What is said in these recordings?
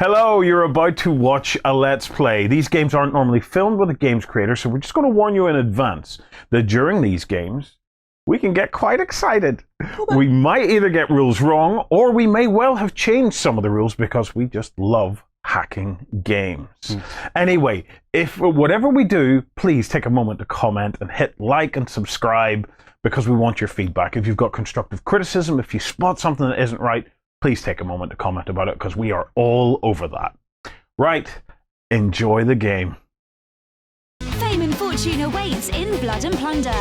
Hello, you're about to watch a Let's Play. These games aren't normally filmed with a games creator, so we're just going to warn you in advance that during these games, we can get quite excited. We might either get rules wrong, or we may well have changed some of the rules because we just love hacking games. Anyway, if whatever we do, please take a moment to comment and hit like and subscribe because we want your feedback. If you've got constructive criticism, if you spot something that isn't right, please take a moment to comment about it because we are all over that. Right, enjoy the game. Fame and fortune awaits in Blood and Plunder.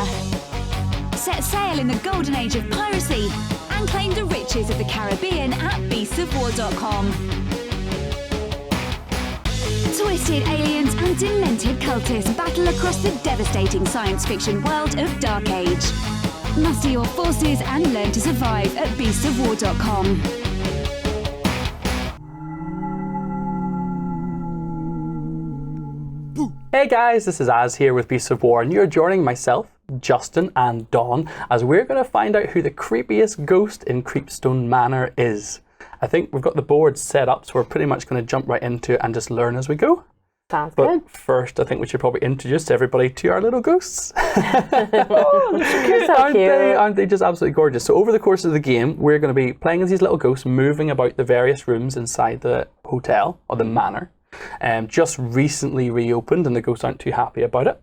Set sail in the golden age of piracy and claim the riches of the Caribbean at beastsofwar.com. Twisted aliens and demented cultists battle across the devastating science fiction world of Dark Age. Muster your forces and learn to survive at beastsofwar.com. Hey guys, this is Az here with Beasts of War, and you're joining myself, Justin, and Dawn as we're going to find out who the creepiest ghost in Creepstone Manor is. I think we've got the board set up, so we're pretty much going to jump right into it and just learn as we go. Sounds But good. first, I think we should probably introduce everybody to our little ghosts. You're so cute. Aren't they just absolutely gorgeous? So over the course of the game, we're going to be playing as these little ghosts, moving about the various rooms inside the hotel, or the manor. Just recently reopened, and the ghosts aren't too happy about it.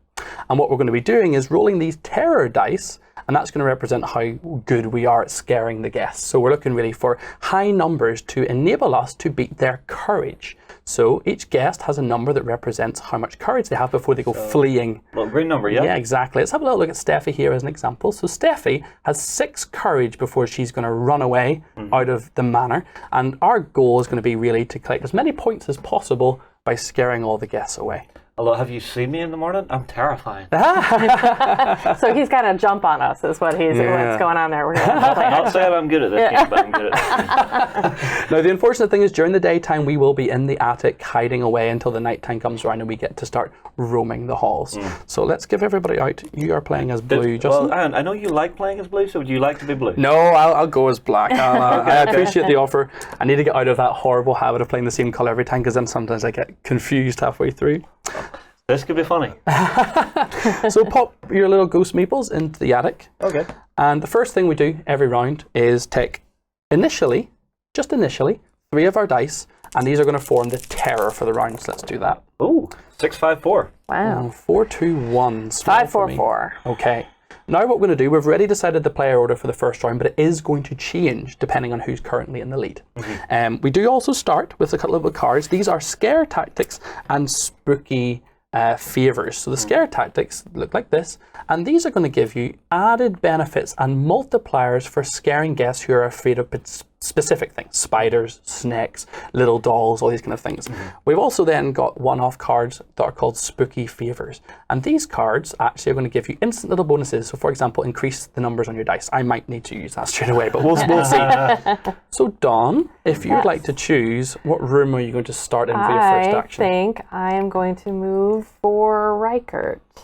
And what we're going to be doing is rolling these terror dice, and that's going to represent how good we are at scaring the guests. So we're looking really for high numbers to enable us to beat their courage. So each guest has a number that represents how much courage they have before they go fleeing. Little green number, yeah? Yeah, exactly. Let's have a little look at Steffi here as an example. So Steffi has 6 courage before she's going to run away out of the manor. And our goal is going to be really to collect as many points as possible by scaring all the guests away. Although, have you seen me in the morning? I'm terrifying. So he's got to jump on us, is what's going on there. We're gonna play Not saying I'm good at this game, but I'm good at this. Now, the unfortunate thing is during the daytime, we will be in the attic hiding away until the nighttime comes around and we get to start roaming the halls. So let's give everybody out. You are playing as blue, Justin. Well, Aaron, I know you like playing as blue, so would you like to be blue? No, I'll go as black. I appreciate the offer. I need to get out of that horrible habit of playing the same colour every time because then sometimes I get confused halfway through. This could be funny. So pop your little ghost meeples into the attic. Okay. And the first thing we do every round is take just initially, 3 of our dice, and these are going to form the terror for the round. So let's do that. Ooh, 6, 5, 4. Wow. 4, 2, 1. 5, 4, 4. Okay. Now what we're going to do, we've already decided the player order for the first round, but it is going to change depending on who's currently in the lead. We do also start with a couple of cards. These are scare tactics and spooky favors. So the scare tactics look like this, and these are going to give you added benefits and multipliers for scaring guests who are afraid of specific things: spiders, snakes, little dolls, all these kind of things. We've also then got one-off cards that are called spooky favors, and these cards actually are going to give you instant little bonuses. So for example, increase the numbers on your dice. I might need to use that straight away, but we'll see. So Dawn, if you would like to choose, what room are you going to start in for your first action? I think I am going to move for Rykert to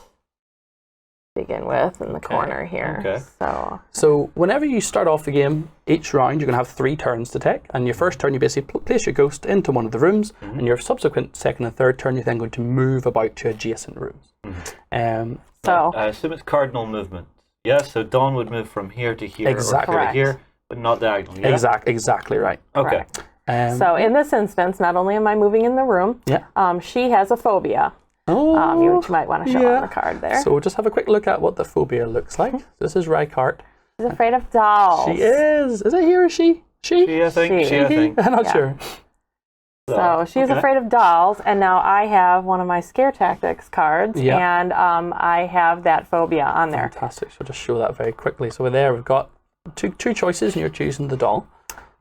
begin with in the corner here. Okay. So whenever you start off the game, each round you're going to have 3 turns to take, and your first turn you basically place your ghost into one of the rooms, and your subsequent second and third turn you're then going to move about to adjacent rooms. I assume it's cardinal movement. Yeah, so Dawn would move from here to here, Exactly. or here to here, but not diagonally. Yeah? Exactly right. Okay. So in this instance, not only am I moving in the room, she has a phobia. You might want to show on the card there. So we'll just have a quick look at what the phobia looks like. This is Rykart. She's afraid of dolls. She is. Is it he or she? She, I think. I'm not sure. So she's afraid of dolls, and now I have one of my scare tactics cards, and I have that phobia on there. Fantastic. So we'll just show that very quickly. So there we've got two choices, and you're choosing the doll.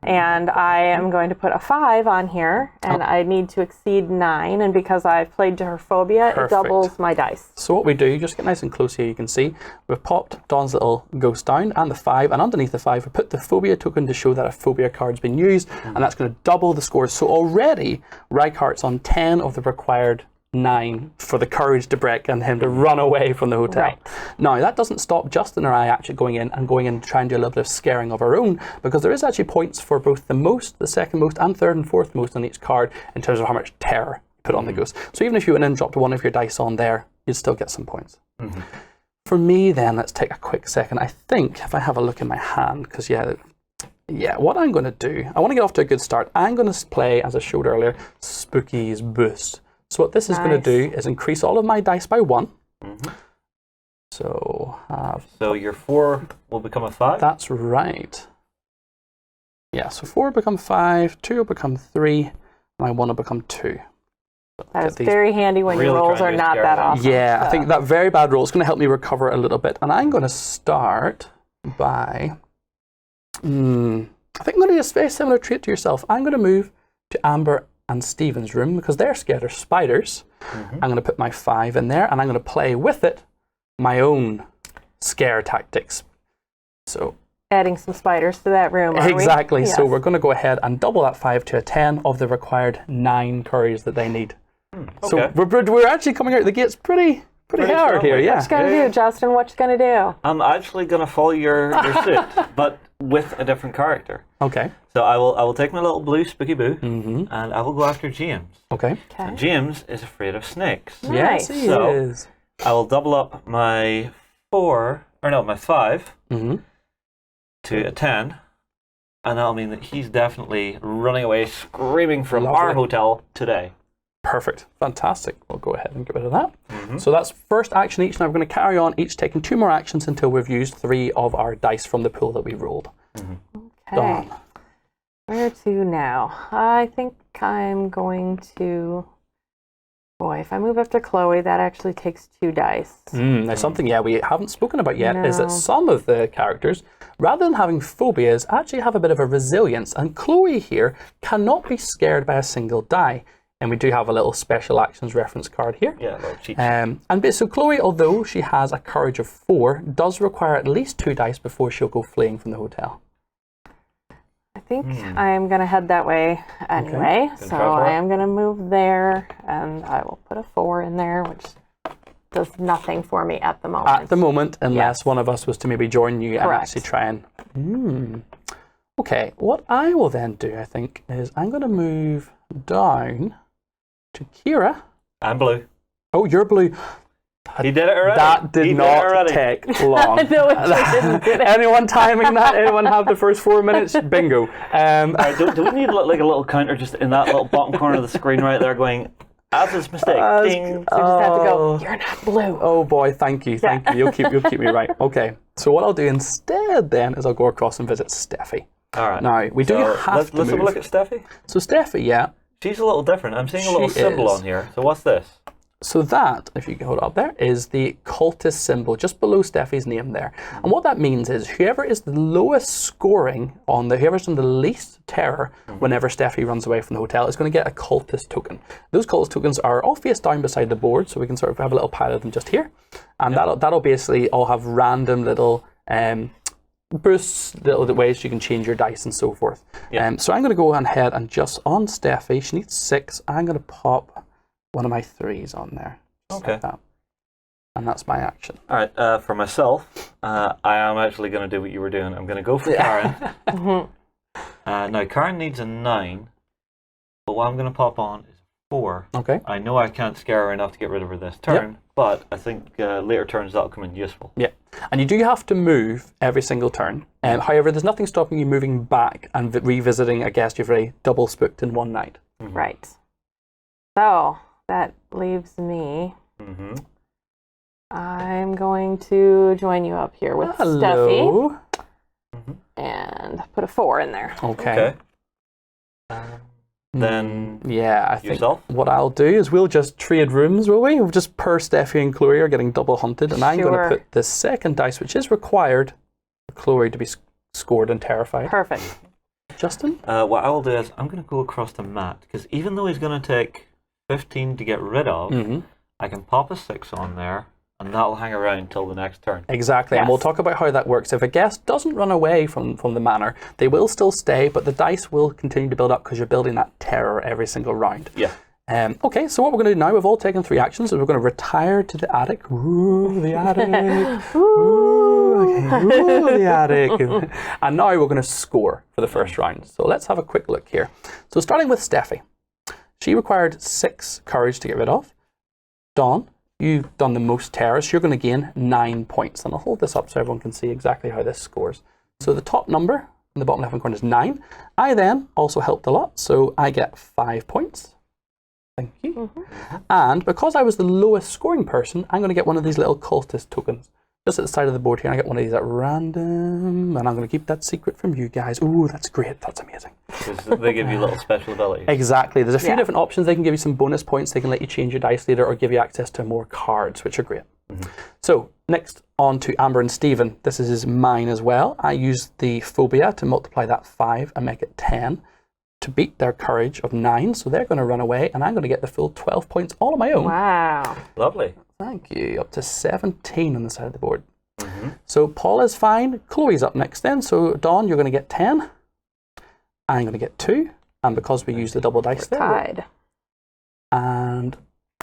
And I am going to put a 5 on here, and I need to exceed 9, and because I've played to her phobia, it doubles my dice. So what we do, just get nice and close here, you can see, we've popped Dawn's little ghost down, and the 5, and underneath the 5, we put the phobia token to show that a phobia card's been used, and that's going to double the scores. So already, Rykart's on 10 of the required 9 for the courage to break and him to run away from the hotel. Right. Now, that doesn't stop Justin or I actually going in and trying to do a little bit of scaring of our own, because there is actually points for both the most, the second most, and third and fourth most on each card in terms of how much terror you put on the ghost. So even if you went in and dropped one of your dice on there, you'd still get some points. For me then, let's take a quick second. I think if I have a look in my hand, because what I'm going to do, I want to get off to a good start. I'm going to play, as I showed earlier, Spooky's Boost. So what this is going to do is increase all of my dice by 1. So your 4 will become a 5? That's right. Yeah, so 4 will become 5, 2 will become 3, and my 1 will become 2. That is very handy when your rolls are not that awesome. Yeah, I think that very bad roll is going to help me recover a little bit. And I'm going to start by... I think I'm going to do a very similar treat to yourself. I'm going to move to Amber and Stephen's room because they're scared of spiders. I'm going to put my 5 in there, and I'm going to play with it my own scare tactics. So adding some spiders to that room, are exactly. we? Yes. So we're going to go ahead and double that 5 to a 10 of the required 9 courage that they need. Okay. So we're actually coming out of the gates pretty hard here, yeah. What you gonna do, Justin? What you gonna do? I'm actually going to follow your suit, but with a different character. Okay. So I will take my little blue spooky boo, and I will go after James. Okay. And James is afraid of snakes. Yes, he So- is. I will double up my 5 to a 10, and that'll mean that he's definitely running away screaming from our hotel today. Perfect. Fantastic. We'll go ahead and get rid of that. So that's first action each. Now we're going to carry on, each taking 2 more actions until we've used 3 of our dice from the pool that we rolled. Okay. Done. Where to now? I think I'm going to... Boy, if I move up to Chloe, that actually takes 2 dice. Now something, we haven't spoken about yet is that No. some of the characters, rather than having phobias, actually have a bit of a resilience. And Chloe here cannot be scared by a single die. And we do have a little special actions reference card here. Yeah, a little cheat sheet. So Chloe, although she has a courage of 4, does require at least 2 dice before she'll go fleeing from the hotel. I think I'm going to head that way anyway. Gonna So try for I it? am going to move there, and I will put a 4 in there, which does nothing for me at the moment. At the moment, unless one of us was to maybe join you and Correct. actually try and... Okay, what I will then do, I think, is I'm going to move down to Kira. I'm blue. Oh, you're blue. He did it already. That did not take long. No, it didn't. Did it? Anyone timing that? Anyone have the first 4 minutes? Bingo. Do we need like a little counter just in that little bottom corner of the screen right there going, as this mistake, ding. So you just have to go, you're not blue. Oh boy, thank you. You'll keep me right. Okay, so what I'll do instead then is I'll go across and visit Steffi. All right. Now, we do have let's to have a move. look at Steffi. So Steffi, She's a little different. I'm seeing a little She symbol is. on here. So what's this? So that, if you can hold it up there, is the cultist symbol just below Steffi's name there. And what that means is whoever is the lowest scoring on whoever's done the least terror whenever Steffi runs away from the hotel is going to get a cultist token. Those cultist tokens are all face down beside the board, so we can sort of have a little pile of them just here. And that'll basically all have random little boosts, little ways you can change your dice and so forth. So I'm going to go ahead and just on Steffi, she needs 6, I'm going to pop one of my 3s on there. Okay. Like that. And that's my action. All right. For myself, I am actually going to do what you were doing. I'm going to go for Karen. Now, Karen needs a 9, but what I'm going to pop on is 4. Okay. I know I can't scare her enough to get rid of her this turn, but I think later turns that'll come in useful. Yeah. And you do have to move every single turn. However, there's nothing stopping you moving back and revisiting a guest you've already double spooked in one night. Right. So that leaves me. I'm going to join you up here with Steffi and put a 4 in there. Okay. Then I think yourself? what I'll do is we'll just trade rooms, will we? We'll just per Steffi and Chloe are getting double hunted, and I'm going to put the second dice, which is required for Chloe to be scored and terrified. Perfect. Justin? What I will do is I'm going to go across to Matt, because even though he's going to take 15 to get rid of, I can pop a 6 on there, and that'll hang around until the next turn. Exactly, and we'll talk about how that works. If a guest doesn't run away from the manor, they will still stay, but the dice will continue to build up because you're building that terror every single round. Yeah. Okay, so what we're going to do now, we've all taken 3 actions, is we're going to retire to the attic. Ooh, the attic. Ooh, okay. Ooh, the attic. And now we're going to score for the first round. So let's have a quick look here. So starting with Steffi. She required 6 courage to get rid of. Dawn, you've done the most terror, so you're going to gain 9 points. And I'll hold this up so everyone can see exactly how this scores. So the top number in the bottom left-hand corner is 9. I then also helped a lot, so I get 5 points. Thank you. And because I was the lowest scoring person, I'm going to get one of these little cultist tokens. Just at the side of the board here, I get one of these at random, and I'm going to keep that secret from you guys. Ooh, that's great. That's amazing. Because they give you little special abilities. Exactly. There's a few different options. They can give you some bonus points. They can let you change your dice later or give you access to more cards, which are great. So next on to Amber and Stephen. This is mine as well. I used the phobia to multiply that 5 and make it 10 to beat their courage of 9. So they're going to run away, and I'm going to get the full 12 points all on my own. Wow. Lovely. Thank you. Up to 17 on the side of the board. So Paul is fine. Chloe's up next then. So Dawn, you're going to get 10. I'm going to get 2. And because we used the double dice there. Tied. And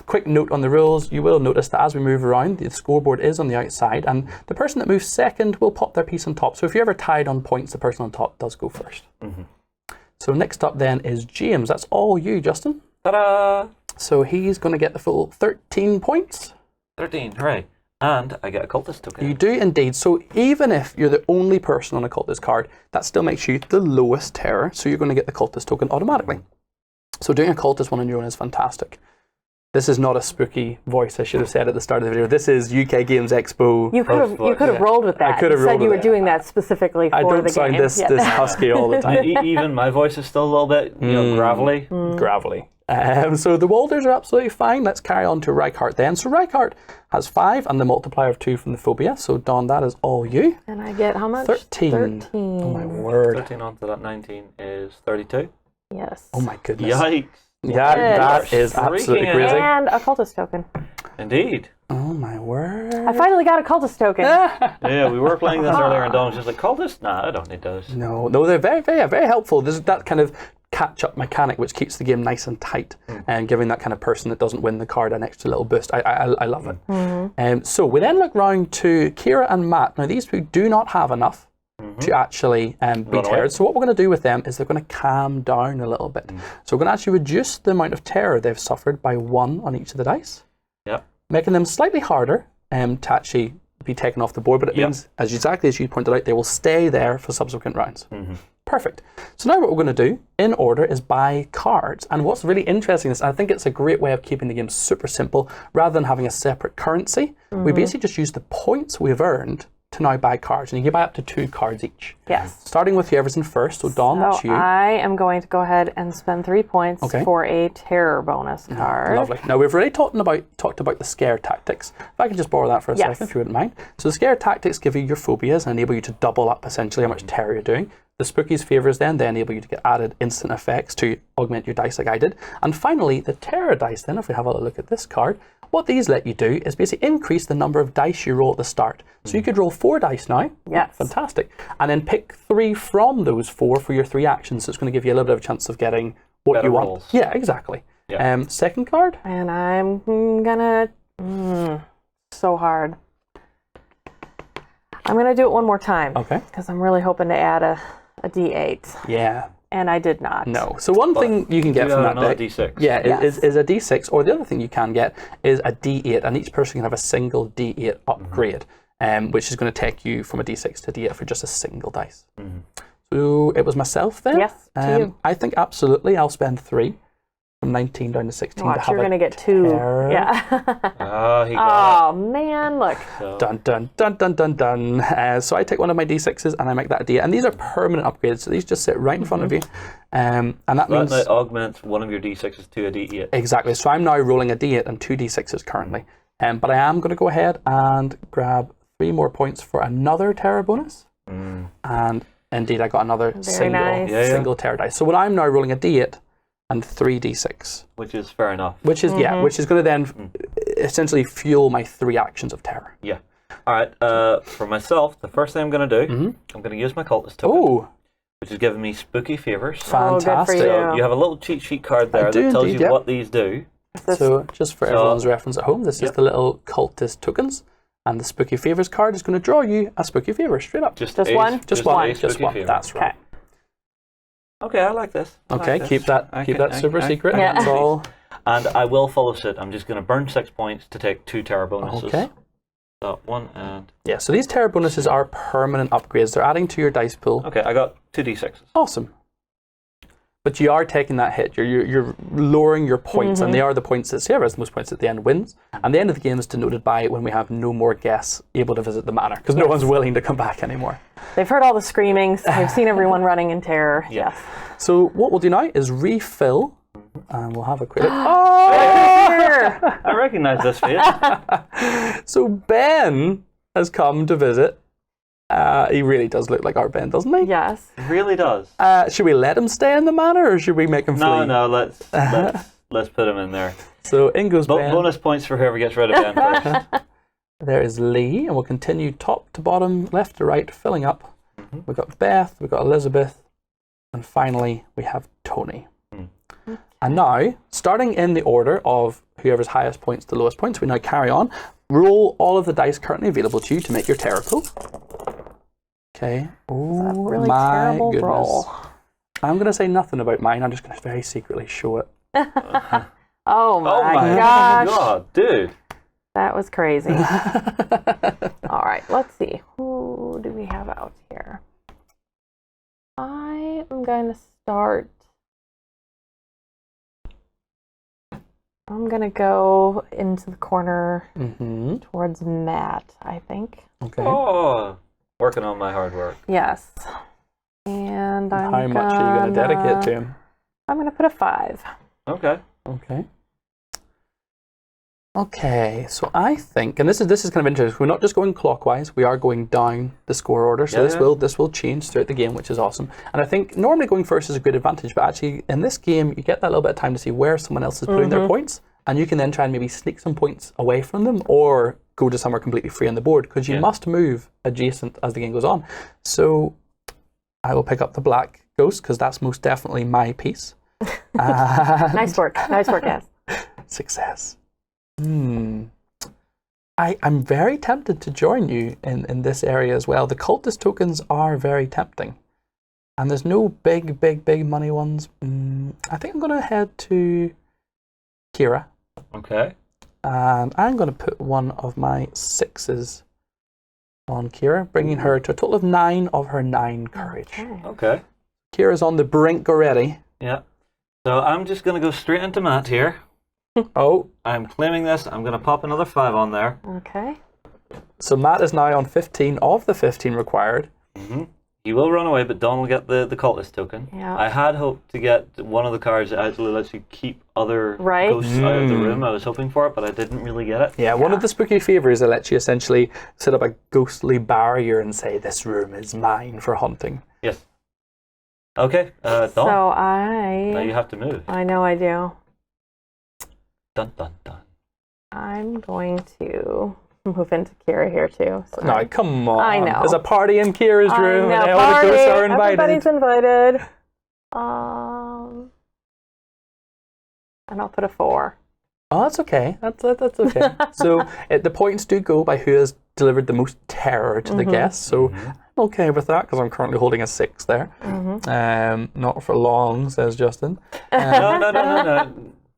quick note on the rules, you will notice that as we move around, the scoreboard is on the outside, and the person that moves second will pop their piece on top. So if you're ever tied on points, the person on top does go first. So next up then is James. That's all you, Justin. Ta-da! So he's going to get the full 13 points. 13, hooray. And I get a cultist token. You do indeed. So even if you're the only person on a cultist card, that still makes you the lowest terror. So you're going to get the cultist token automatically. So doing a cultist one on your own is fantastic. This is not a spooky voice, I should have said at the start of the video. This is UK Games Expo. You could have rolled with that. I could have rolled rolled you with were doing that specifically for the game. I don't sound this husky all the time. Even my voice is still a little bit gravelly. Gravelly. So the Walders are absolutely fine. Let's carry on to Reichardt then. So Reichardt has 5 and the multiplier of 2 from the phobia. So Dawn, that is all you. And I get how much? 13. Oh my word. 13 onto that 19 is 32. Yes. Oh my goodness. Yikes. Yeah, that is absolutely crazy. And a cultist token. Indeed. Oh my word. I finally got a cultist token. Yeah, we were playing this earlier and Dawn was just like, cultist? Nah, I don't need those. No, they're very, very, very helpful. There's that kind of catch-up mechanic which keeps the game nice and tight and giving that kind of person that doesn't win the card an extra little boost. I love it. So we then look round to Kira and Matt. Now these two do not have enough to actually be terrored. So what we're going to do with them is they're going to calm down a little bit. So we're going to actually reduce the amount of terror they've suffered by 1 on each of the dice. Making them slightly harder to actually be taken off the board, but it means, exactly as you pointed out, they will stay there for subsequent rounds. Perfect. So now what we're going to do, in order, is buy cards. And what's really interesting is I think it's a great way of keeping the game super simple. Rather than having a separate currency, we basically just use the points we've earned to now buy cards. And you can buy up to 2 cards each. Yes. Starting with whoever's in first. So Dawn, that's you. I am going to go ahead and spend 3 points for a terror bonus card. Lovely. Now we've already talked about the scare tactics. If I can just borrow that for a second, if you wouldn't mind. So the scare tactics give you your phobias and enable you to double up essentially how much terror you're doing. The Spookies favors then, they enable you to get added instant effects to augment your dice like I did. And finally, the terror dice then, if we have a look at this card, what these let you do is basically increase the number of dice you roll at the start. So you could roll 4 dice now. Yes. Fantastic. And then pick 3 from those 4 for your 3 actions. So it's going to give you a little bit of a chance of getting what better you want. rolls. Yeah, exactly. Second card. And I'm gonna, so hard. I'm gonna do it one more time. Okay. Because I'm really hoping to add a D8. Yeah. And I did not. No. So one thing you can get from that deck, D6. is a D6, or the other thing you can get is a D8, and each person can have a single D8 upgrade, which is going to take you from a D6 to D8 for just a single dice. So it was myself then. Yes, to you. I think absolutely I'll spend 3 from 19 down to 16 Watch, to have you're going to get 2. terror. Yeah. Oh, he got Oh, man, look. it. Dun, dun, dun, dun, dun, dun. So I take one of my D6s and I make that a D8. And these are permanent upgrades, so these just sit right in front of you. And that means... That augments one of your D6s to a D8. Exactly. So I'm now rolling a D8 and 2 D6s currently. But I am going to go ahead and grab 3 more points for another terror bonus. And indeed, I got another single terror dice. So when I'm now rolling a D8 and 3 D6. Which is fair enough. Which is, which is going to then essentially fuel my 3 actions of terror. Yeah. All right. For myself, the first thing I'm going to do, I'm going to use my cultist token. Oh. which is giving me spooky favors. Fantastic. So you have a little cheat sheet card there that tells you what these do. So just for everyone's reference at home, this is the little cultist tokens, and the spooky favors card is going to draw you a spooky favor straight up. Just one? Just one. That's right. Okay, I like this. Okay, keep that super secret. Yeah. That's all. And I will follow suit. I'm just going to burn 6 points to take 2 terror bonuses. Okay. So 1 and... Yeah, so these terror bonuses are permanent upgrades. They're adding to your dice pool. Okay, I got 2d6s. Awesome. But you are taking that hit. You're lowering your points, and they are the points that whoever has the most points at the end wins. And the end of the game is denoted by when we have no more guests able to visit the manor, because no one's willing to come back anymore. They've heard all the screamings. They've seen everyone running in terror. Yes. So what we'll do now is refill, and we'll have a quick... I recognize this face. So Ben has come to visit. He really does look like our Ben, doesn't he? Yes. It really does. Should we let him stay in the manor, or should we make him flee? No, let's put him in there. So in goes Ben. Bonus points for whoever gets rid of Ben first. There is Lee, and we'll continue top to bottom, left to right, filling up. We've got Beth, we've got Elizabeth, and finally we have Tony. And now, starting in the order of whoever's highest points to lowest points, we now carry on. Roll all of the dice currently available to you to make your terror pool. Okay. Oh, really my terrible goodness. roll. I'm going to say nothing about mine. I'm just going to very secretly show it. Oh my gosh. gosh. God, dude. That was crazy. All right, let's see. Who do we have out here? I am going to start. I'm going to go into the corner towards Matt, I think. Okay. Oh, working on my hard work. Yes. And How much are you going to dedicate to him? I'm going to put a 5. Okay. Okay. Okay, so I think, and this is kind of interesting. We're not just going clockwise; we are going down the score order. So this will change throughout the game, which is awesome. And I think normally going first is a good advantage, but actually in this game you get that little bit of time to see where someone else is putting their points, and you can then try and maybe sneak some points away from them, or go to somewhere completely free on the board, because you must move adjacent as the game goes on. So I will pick up the black ghost because that's most definitely my piece. Nice work, yes. Success. I'm very tempted to join you in this area as well. The cultist tokens are very tempting. And there's no big money ones. I think I'm going to head to Kira. Okay. And I'm going to put one of my 6s on Kira, bringing her to a total of 9 of her 9 courage. Okay. Kira's on the brink already. Yeah. So I'm just going to go straight into Matt here. Oh. I'm claiming this. I'm going to pop another 5 on there. Okay. So Matt is now on 15 of the 15 required. He will run away, but Don will get the cultist token. Yeah. I had hoped to get one of the cards that actually lets you keep other ghosts out of the room. I was hoping for it, but I didn't really get it. Yeah, one of the spooky favors that lets you essentially set up a ghostly barrier and say, this room is mine for hunting. Yes. Okay, Don. So Now you have to move. I know I do. Dun, dun, dun. I'm going to move into Kira here too. So No, come on. I know. There's a party in Kira's room I know, and all the ghosts are invited. Everybody's invited. And I'll put a 4. Oh, that's okay. That's okay. So the points do go by who has delivered the most terror to the guests. So I'm okay with that because I'm currently holding a 6 there. Not for long, says Justin.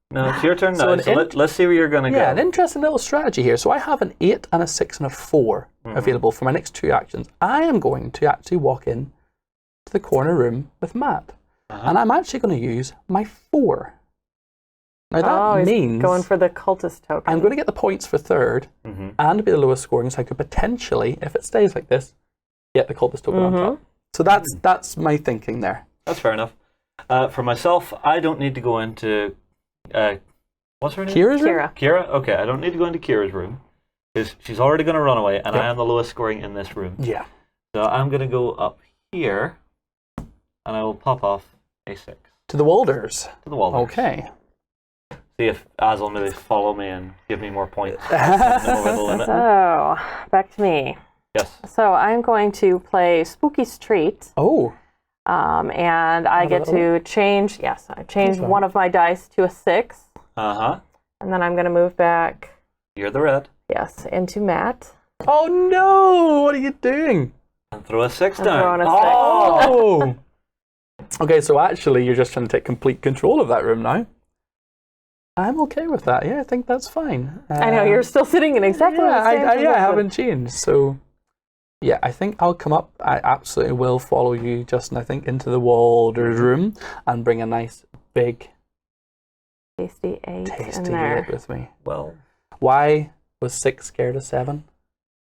No, it's your turn now. So So let's see where you're going to go. Yeah, an interesting little strategy here. So I have an 8 and a 6 and a 4 available for my next 2 actions. I am going to actually walk in to the corner room with Matt. And I'm actually going to use my 4. Now that means going for the cultist token. I'm going to get the points for 3rd and be the lowest scoring, so I could potentially, if it stays like this, get the cultist token on top. So that's my thinking there. That's fair enough. For myself, I don't need to go into... what's her name? Kira's room? Kira? Okay, I don't need to go into Kira's room because she's already going to run away, and I am the lowest scoring in this room. Yeah. So I'm going to go up here, and I will pop off a 6. To the Walders. To the Walders. Okay. See if Az will maybe follow me and give me more points. Over the limit. So, back to me. Yes. So I'm going to play Spooky Street. Oh. And I get to change, I changed one of my dice to a 6. Uh-huh. And then I'm going to move back. You're the red. Yes, into Matt. Oh no! What are you doing? And throw a 6 I'm down. throwing a 6. Oh! Okay, so actually you're just trying to take complete control of that room now. I'm okay with that. Yeah, I think that's fine. I know, you're still sitting in exactly the same position. I haven't changed. So, yeah, I think I'll come up. I absolutely will follow you, Justin, I think, into the Walder's room and bring a nice, big, tasty 8 in tasty there. 8 with me. Well, Why was 6 scared of 7?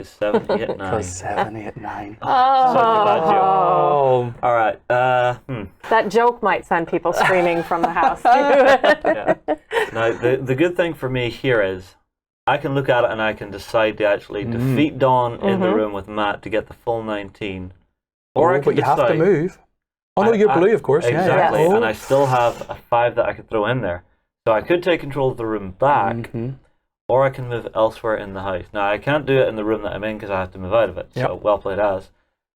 7, 8, 9. Because 7, 8, 9. Such a bad joke. Oh. All right. That joke might send people screaming from the house. Yeah. Now, the good thing for me here is I can look at it and I can decide to actually defeat Dawn in the room with Matt to get the full 19. Or I can but you have to move. Oh, no, you're blue, of course. Exactly. Yeah. And I still have a 5 that I could throw in there. So I could take control of the room back, or I can move elsewhere in the house. Now, I can't do it in the room that I'm in because I have to move out of it. So, well played, Az.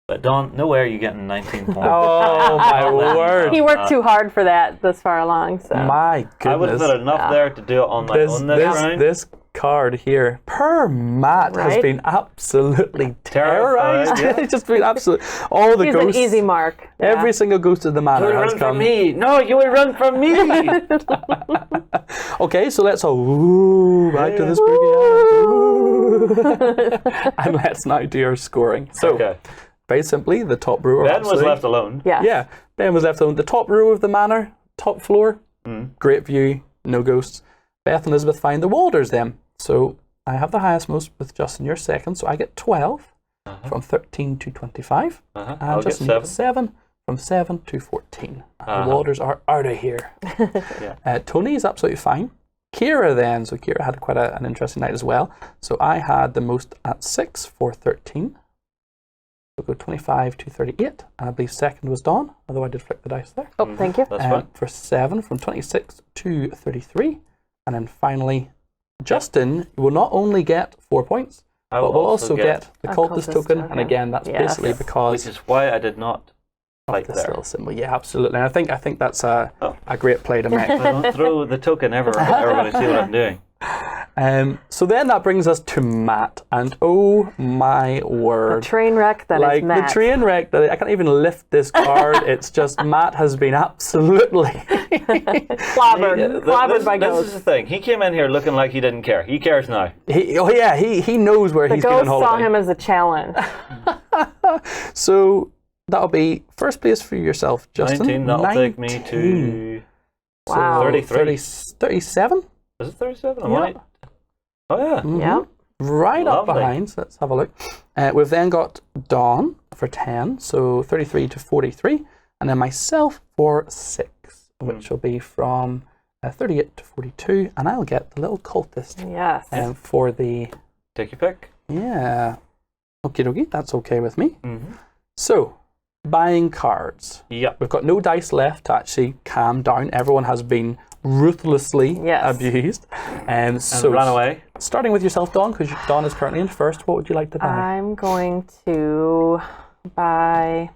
But Dawn, no way are you getting 19 points. Oh, my word. He worked too hard for that this far along. So. My goodness. I would have put enough there to do it on my own this round. This card here, per Matt, has been absolutely terrorized. Terrified, yeah. It's just been absolute. All the He's ghosts. an easy mark. Yeah. Every single ghost of the manor has run come. from me. No, you will run from me. Okay, so let's all back to the spooky house. And let's now do our scoring. So, very simply, the top row. Ben was left alone. Yes. Yeah, Ben was left alone. The top row of the manor, top floor, great view, no ghosts. Beth and Elizabeth find the Walders then. So I have the highest most with Justin, you're second, so I get 12 from 13 to 25. And I'll Justin get gets 7 from 7 to 14. The Walders are out of here. Tony is absolutely fine. Kira then, so Kira had quite an interesting night as well. So I had the most at 6 for 13. We'll go 25 to 38. And I believe second was Dawn, although I did flick the dice there. Oh, thank you. That's fine. For 7 from 26 to 33. And then finally, Justin will not only get 4 points, but will also get the cultist token. And again, that's basically because... Which is why I did not fight this there. little symbol. Yeah, absolutely. And I think that's a great play to make. I don't throw the token ever. Let everybody see what I'm doing. So then that brings us to Matt, and oh my word. The train wreck that is Matt. The train wreck that I can't even lift this card. It's just Matt has been absolutely clobbered by ghosts. This is the thing. He came in here looking like he didn't care. He cares now. He knows where he's going on holiday. The ghost saw him as a challenge. So that'll be first place for yourself, Justin. 19, that'll take me to Wow. 33. 37? Is it 37? Yeah. Right. Oh, yeah. Yeah. Right up Lovely. behind. So let's have a look. We've then got Dawn for 10, so 33 to 43, and then myself for 6, which will be from 38 to 42, and I'll get the little cultist Yes. for the... Take your pick. Yeah. Okie dokie, that's okay with me. So, buying cards. Yep. We've got no dice left to actually calm down. Everyone has been ruthlessly abused. And so ran away. Starting with yourself, Dawn, because Dawn is currently in first. What would you like to buy? I'm going to buy...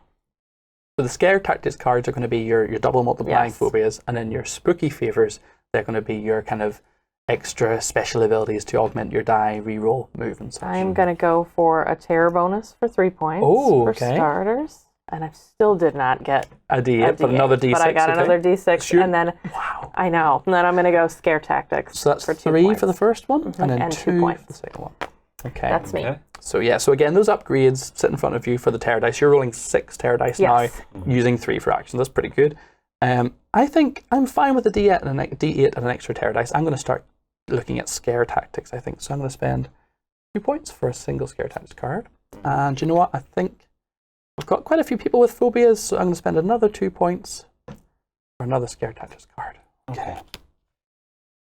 So the scare tactics cards are going to be your double multiplying phobias, and then your spooky favors, they're going to be your kind of extra special abilities to augment your die, reroll, move, and such. I'm going to go for a terror bonus for 3 points for starters. And I still did not get a D8, but another D6. But I got another D6, and then I know. And then I'm going to go scare tactics. So that's for 2 3 points. for the first one, and then 2 points for the second one. Okay. That's me. So yeah, so again, those upgrades sit in front of you for the terror dice. You're rolling 6 terror dice now, using 3 for action. That's pretty good. I think I'm fine with the D8 and an extra terror dice. I'm going to start looking at scare tactics, I think. So I'm going to spend 2 points for a single scare tactics card. And you know what? I think I've got quite a few people with phobias, so I'm going to spend another 2 points for another scare tactics card. Okay.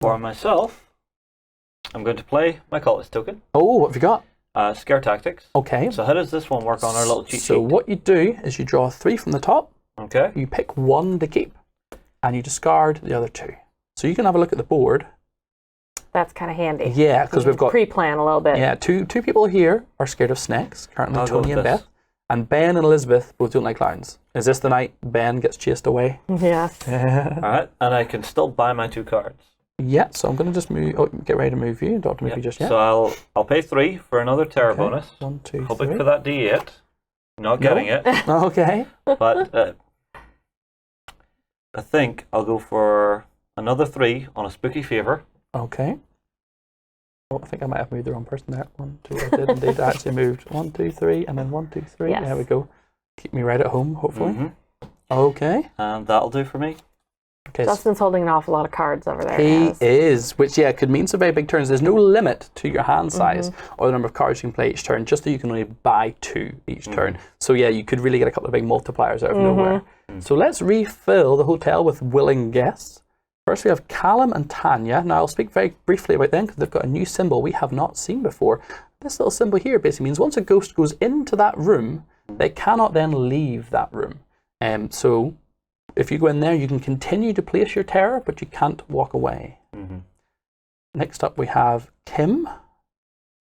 For myself, I'm going to play my cultist token. Oh, what have you got? Scare tactics. Okay. So how does this one work on our little cheat sheet? So what you do is you draw 3 from the top. Okay. You pick 1 to keep, and you discard the other 2. So you can have a look at the board. That's kind of handy. Yeah, because we've got pre-plan a little bit. Yeah, two people here are scared of snakes. Currently, I'll go Tony and with this. Beth, And Ben and Elizabeth both don't like clowns. Is this the night Ben gets chased away? Yes. All right, and I can still buy my 2 cards. Yeah, so I'm going to just move. Oh, get ready to move you. Don't have to move you just yet. So I'll pay 3 for another terror Okay. bonus. 1, 2, Hoping 3. for that D8. Not getting it, Okay. but I think I'll go for another 3 on a spooky favor. Okay. Oh, I think I might have moved the wrong person there. 1, 2. I did indeed. I actually moved 1, 2, 3, and then 1, 2, 3. Yes. There we go. Keep me right at home, hopefully. Mhm. Okay. And that'll do for me. Okay. So Justin's holding an awful lot of cards over there. he guys. is, which could mean some very big turns. There's no limit to your hand size or the number of cards you can play each turn, just that you can only buy 2 each turn. So you could really get a couple of big multipliers out of nowhere. So let's refill the hotel with willing guests. First we have Callum and Tanya. Now I'll speak very briefly about them because they've got a new symbol we have not seen before. This little symbol here basically means once a ghost goes into that room, they cannot then leave that room. So if you go in there, you can continue to place your terror, but you can't walk away. Next up, we have Kim.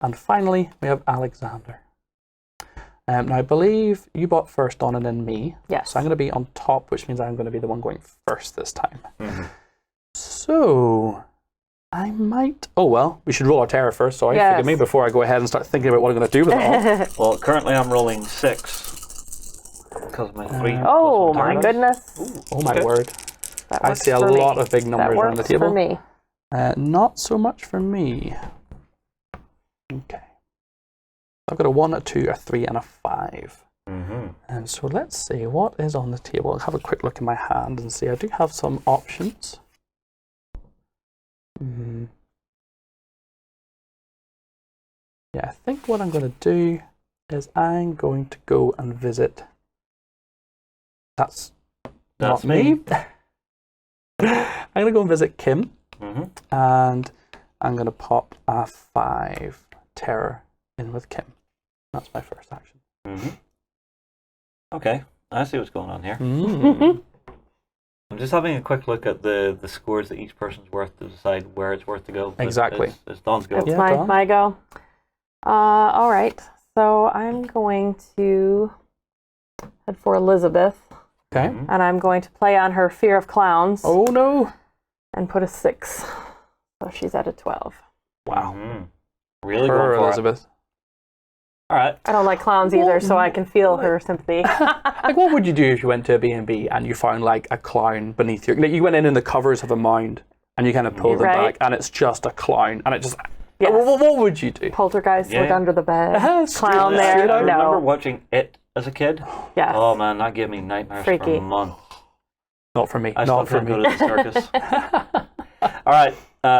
And finally, we have Alexander. Now, I believe you bought first on and then me. Yes. So I'm going to be on top, which means I'm going to be the one going first this time. So I might... Oh, well, we should roll our terror first. Sorry, forgive me, before I go ahead and start thinking about what I'm going to do with it all. Well, currently I'm rolling 6 because of my 3. Oh my goodness. Oh, my word. That I works see a for me. lot of big numbers That around the works table. for me. Not so much for me. Okay. I've got a 1, a 2, a 3, and a 5. And so let's see what is on the table. I'll have a quick look in my hand and see. I do have some options. Yeah, I think what I'm going to do is I'm going to go and visit. That's not me. I'm going to go and visit Kim. And I'm going to pop a 5 terror in with Kim. That's my first action. Okay, I see what's going on here. I'm just having a quick look at the scores that each person's worth to decide where it's worth to go. But Exactly. It's Dawn's go. It's Yeah, my, Dawn. my go. All right. So I'm going to head for Elizabeth, Okay. and I'm going to play on her fear of clowns Oh no. and put a 6. So she's at a 12. Wow. Really Her, going for Elizabeth. All right. I don't like clowns either, so I can feel her sympathy. Like, what would you do if you went to a B&B and you found like a clown beneath your... Like, you went in the covers of a mound and you kind of pulled it Right. back and it's just a clown and it just... Yes. What would you do? Poltergeist, look Yeah. under the bed. Straight Clown up. there. Straight I up. remember No. watching it as a kid. Yes. Oh man, that gave me nightmares Freaky. for months. Not for me. I still Not for can't me. go to the circus. All right,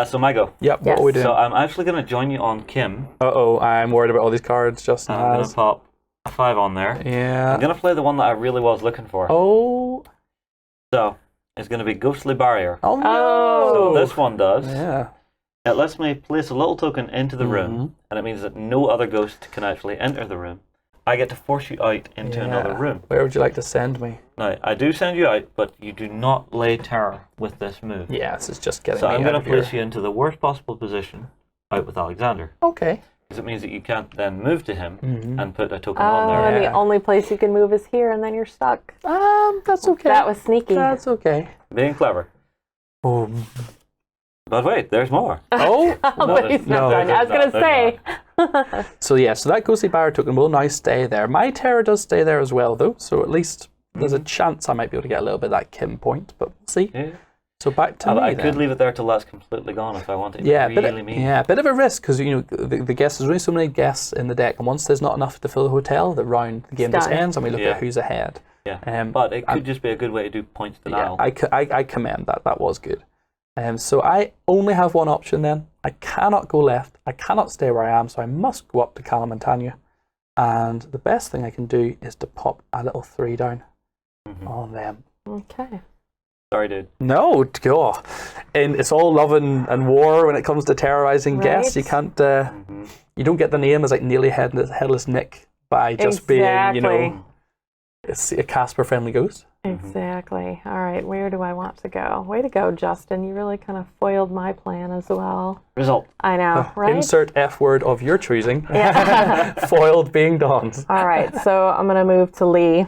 so my go. Yep, Yes. what are we doing? So I'm actually going to join you on Kim. Uh-oh, I'm worried about all these cards Justin I'm going has. to pop a 5 on there. Yeah. I'm going to play the one that I really was looking for. Oh. So it's going to be Ghostly Barrier. Oh, no. Oh. This one does. Yeah. It lets me place a little token into the Mm-hmm. room, and it means that no other ghost can actually enter the room. I get to force you out into another room. Where would you like to send me? Now, I do send you out, but you do not lay terror with this move. Yeah, this is just getting So me I'm out going of to place here. you into the worst possible position out with Alexander. Okay. Because it means that you can't then move to him Mm-hmm. and put a token on Oh, there. and the Yeah. only place you can move is here, and then you're stuck. That's okay. That was sneaky. That's okay. Being clever. Oh. But wait, there's more. Oh. But he's not done. I was going to say. So yeah, so that ghostly barrier token will now stay there. My terror does stay there as well, though. So at least there's a chance I might be able to get a little bit of that Kim point, but we'll see. Yeah. So back to And me I then. could leave it there till that's completely gone if I wanted. Yeah, really mean. a bit of a risk because you know the guests. There's only so many guests in the deck, and once there's not enough to fill the hotel, the game just Done. ends, and we look Yeah. at who's ahead. Yeah. But it could just be a good way to do points denial. Yeah, I commend that. That was good. So I only have one option then. I cannot go left. I cannot stay where I am, so I must go up to Callum and Tanya. And the best thing I can do is to pop a little 3 down on them. Okay. Sorry, dude. No, go. And it's all love and war when it comes to terrorizing guests. You Right. can't. You don't get the name as like nearly headless Nick by just being, you know, Exactly. it's a Casper friendly ghost. Exactly. All right, where do I want to go? Way to go, Justin. You really kind of foiled my plan as well. Result. I know, right? Insert F word of your choosing. Yeah. Foiled being Dawn's. All right, so I'm going to move to Lee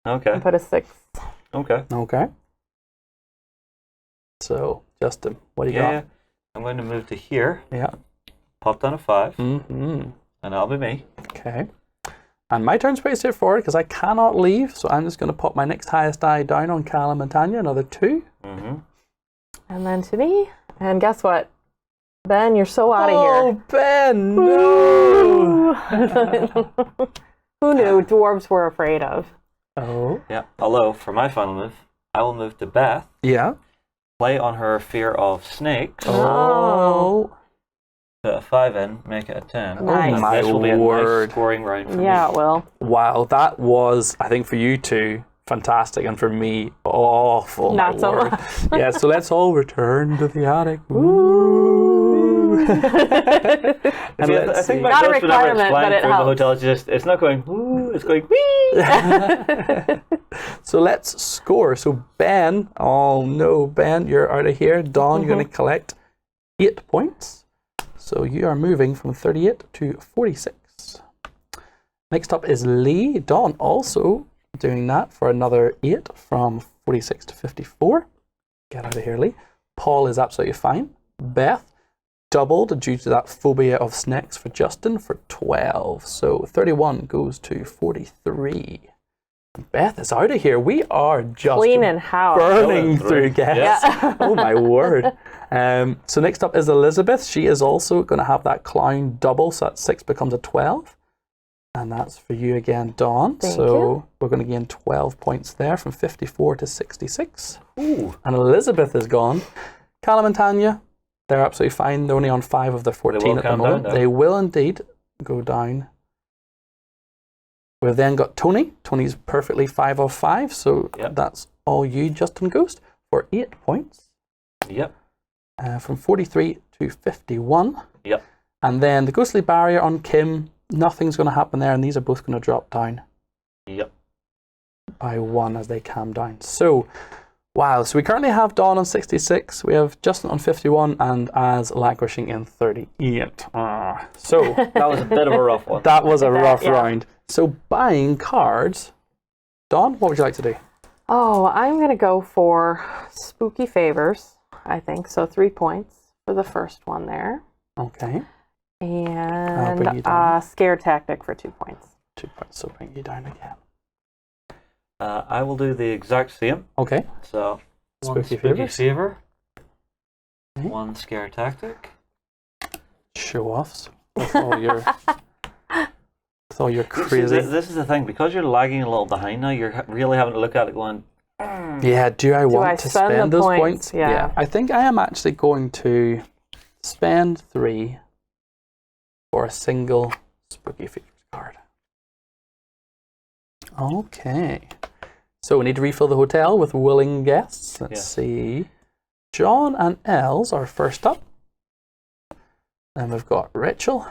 Okay. and put a 6. Okay. Okay. So, Justin, what do you Yeah. got? I'm going to move to here. Yeah. Pop down a 5. Mm-hmm. And that'll be me. Okay. And my turn's pretty straightforward because I cannot leave, so I'm just going to pop my next highest die down on Callum and Tanya, another 2. Mm-hmm. And then to me. And guess what? Ben, you're so out of Oh, Ben, no! here. Who knew dwarves were afraid of? Oh. Yeah. Although, for my final move, I will move to Beth, Yeah. play on her fear of snakes, Oh. put a 5 in, make it a 10. Nice. And My this will be a word. nice scoring round for Yeah, me. it will. Wow, that was, I think for you two, fantastic, and for me, awful. Not my so word. much. Yeah, so let's all return to the attic. Ooh. And See, I let's think see. my Not a ghost, whenever it's requirement, flying but it through the helps. hotel, it's not going, woo, it's going, wee. So let's score. So Ben, oh no, Ben, you're out of here. Dawn, you're going to collect 8 points. So you are moving from 38 to 46. Next up is Lee. Dawn also doing that for another 8 from 46 to 54. Get out of here, Lee. Paul is absolutely fine. Beth doubled due to that phobia of snakes for Justin for 12. So 31 goes to 43. Beth is out of here. We are just Cleaning house. burning Going through through. guests. Yeah. Oh my word. So next up is Elizabeth. She is also going to have that clown double, so that 6 becomes a 12. And that's for you again, Dawn. Thank so you. we're going to gain 12 points there from 54 to 66. Ooh. And Elizabeth is gone. Callum and Tanya, they're absolutely fine. They're only on 5 of their 14 at the come down, moment. though. They will indeed go down. We've then got Tony. Tony's perfectly 5 of 5, so Yep. that's all you, Justin Ghost, for 8 points. Yep. From 43 to 51. Yep. And then the ghostly barrier on Kim, nothing's going to happen there, and these are both going to drop down Yep. by 1 as they calm down. So, wow. So we currently have Dawn on 66, we have Justin on 51, and Az languishing in 38. So That was a bit of a rough one. that was a rough yeah. round. So buying cards, Dawn, what would you like to do? Oh, I'm going to go for spooky favors, I think. So 3 points for the first one there. Okay. bring you And down. scare tactic for 2 points. 2 points, so bring you down again. I will do the exact same. Okay. So, one Spooky spooky favors. favor, Okay. one scare tactic. Show offs with all your See, crazy. this is the thing, because you're lagging a little behind now, you're really having to look at it going, Yeah, do I want I to spend the spend those points? points? Yeah. I think I am actually going to spend 3 for a single spooky features card. Okay. So we need to refill the hotel with willing guests. Let's Yes. see. John and Els are first up. Then we've got Rachel.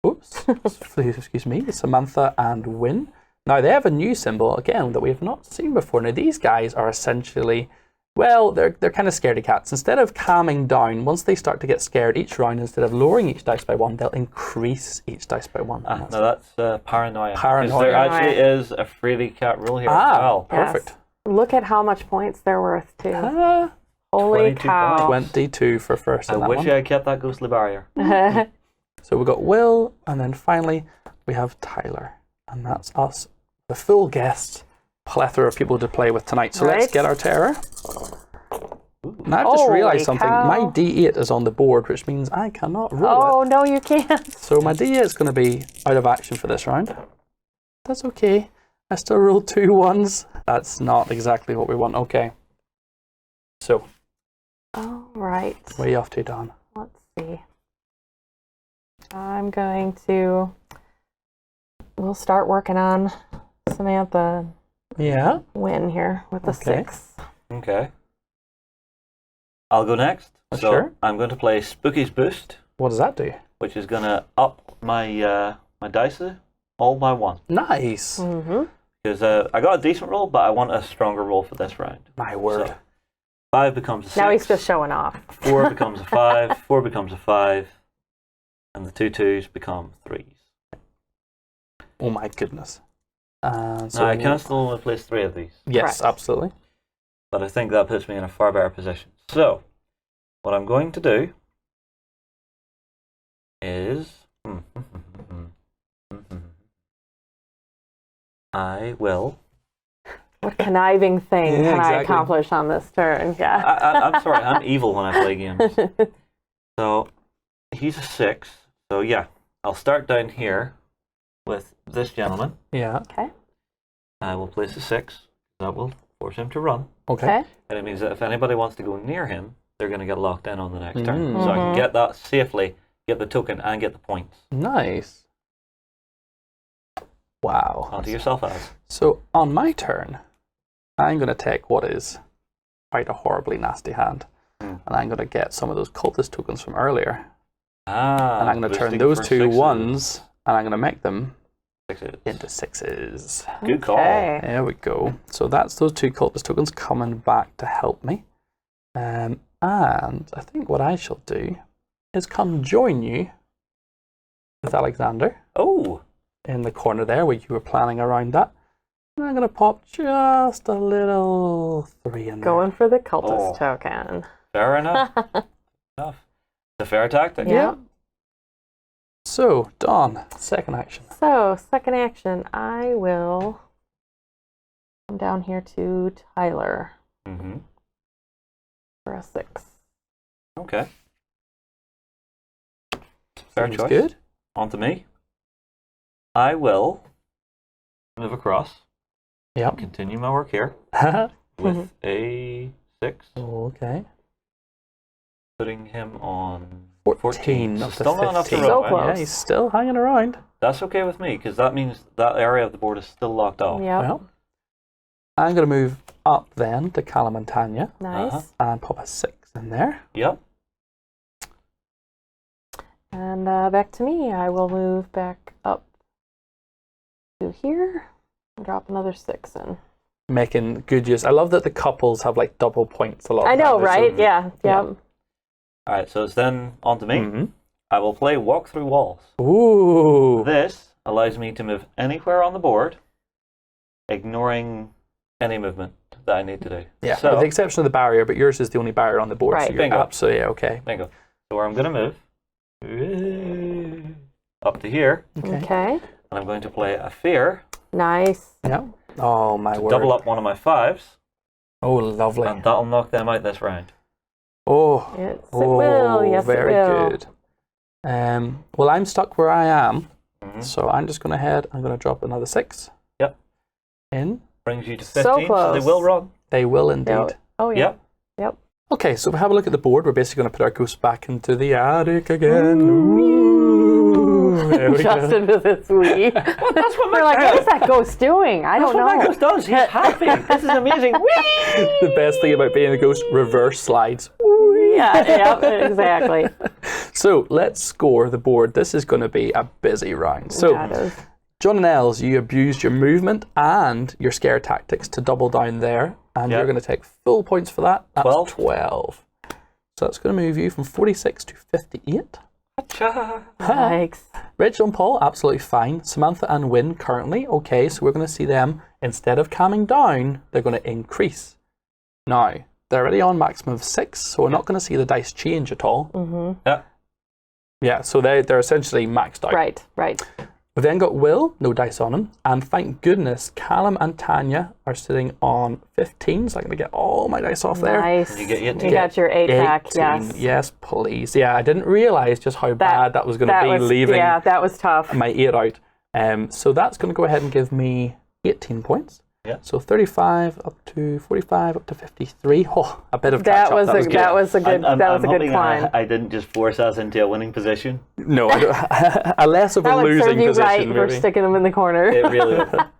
Oops. Please excuse me. Samantha and Wynne. Now they have a new symbol again that we have not seen before. Now these guys are essentially, well, they're kind of scaredy cats. Instead of calming down, once they start to get scared each round, instead of lowering each dice by 1, they'll increase each dice by 1. no, that's paranoia. 'Cause Paranoia. there actually is a fraidy cat rule here as well. Yes. Perfect. Look at how much points they're worth, too. Ah, Holy 22 cow. 22 for first I in that wish one. I had kept that ghostly barrier. So we've got Will, and then finally we have Tyler. And that's us, the full guest plethora of people to play with tonight. So let's Right. get our terror. Now I've just Holy realised something. cow. My D8 is on the board, which means I cannot roll Oh, it. no, you can't. So my D8 is going to be out of action for this round. That's okay. I still rolled 2 ones. That's not exactly what we want. Okay. So, All right. where are you off to, Dawn? Let's see. I'm going to. We'll start working on Samantha Yeah. Win here with the Okay. 6. Okay. I'll go next. So Sure. I'm going to play Spooky's Boost, What does that do? which is going to up my my dice all by 1. Nice. Mm-hmm. Because I got a decent roll, but I want a stronger roll for this round. My word. So 5 becomes a 6. Now he's just showing off. 4 becomes a 5. 4 becomes a 5. And the 2 2s become 3s. Oh my goodness. So Now, I can still only place 3 of these. Yes, Correct. absolutely. But I think that puts me in a far better position. So, what I'm going to do is... I will... What conniving thing Yeah, can I exactly. accomplish on this turn? Yeah. I'm sorry, I'm evil when I play games. So, he's a 6. So, yeah, I'll start down here with this gentleman. Yeah. Okay. I will place a 6. That will force him to run. Okay. Okay. And it means that if anybody wants to go near him, they're going to get locked in on the next turn. Mm. So I can get that safely, get the token, and get the points. Nice. Wow. Onto yourself, Az. So on my turn, I'm going to take what is quite a horribly nasty hand. And I'm going to get some of those cultist tokens from earlier. And I'm going to turn boosting those for 2 sixes. 1s, and I'm going to make them 6s. into 6s. Good call. Okay. There we go. So that's those 2 cultist tokens coming back to help me. And I think what I shall do is come join you with Alexander Oh, in the corner there where you were planning around that. And I'm going to pop just a little 3 in there. Going for the cultist Oh. token. fair enough. Enough. It's a fair tactic. Yeah. So, Dawn, second action. So, second action, I will come down here to Tyler Mm-hmm. for a 6. Okay. Fair Seems choice. good. On to me. I will move across, Yep. continue my work here with a 6, Okay. putting him on 14 So up to still not enough to 15. run, So right? close. Yeah, he's still hanging around. That's okay with me, because that means that area of the board is still locked off. Yep. Well, I'm going to move up then to Callum and Tanya Nice. Uh-huh. and pop a 6 in there. Yep. And back to me. I will move back up to here and drop another 6 in. Making good use. I love that the couples have like double points a lot. I of know, time. right? So- Yeah. yeah. Yep. All right, so it's then on to me. Mhm. I will play Walk Through Walls. Ooh. This allows me to move anywhere on the board, ignoring any movement that I need to do. Yeah, So, with the exception of the barrier, but yours is the only barrier on the board, so Right. you're Bingo. absolutely okay. bingo. So where I'm going to move, up to here, Okay. and I'm going to play a Fear, Nice. Yeah. Oh my word. double up one of my 5s, Oh, lovely. and that'll knock them out this round. Oh. Yes, it will. Yes, very it will. good. Well, I'm stuck where I am, Mhm. so I'm just going to head. I'm going to drop another 6. Yep. In. Brings you to So 15, so, close. they will run. They will indeed. Yep. Oh, yeah. Yep. Yep. Okay, so if we have a look at the board, we're basically going to put our ghost back into the attic again. Ooh, there we go. Justin with his wee. That's what We're like, what is that ghost doing? I That's don't what know. my ghost does. He's happy. This is amazing. Whee! The best thing about being a ghost, reverse slides. Yeah, yep, exactly. So let's score the board. This is going to be a busy round. So, Yeah, it is. John and Els, you abused your movement and your scare tactics to double down there, and Yep. you're going to take full points for that. That's 12. 12. So that's going to move you from 46 to 58. Cha. Thanks. Rachel and Paul, absolutely fine. Samantha and Wynne, currently okay. So we're going to see them, instead of calming down, they're going to increase. Now, they're already on maximum of 6, so we're not going to see the dice change at all. Yeah. Yeah, so they're essentially maxed out. Right, right. We've then got Will, no dice on him, and thank goodness Callum and Tanya are sitting on 15, so I'm going to get all my dice off there. Nice. You get 18. You got your 8-pack, 18. yes. Yes, please. Yeah, I didn't realise just how bad that was going to be was, leaving Yeah, that was tough. my 8 out. So that's going to go ahead and give me 18 points. Yeah. So 35 up to 45 up to 53. Oh, a bit of catch That up. was That was a good. that was a good I'm good hoping climb. I didn't just force us into a winning position. No, I don't, a less of That a would serve losing you position, right for maybe. sticking him in the corner. It really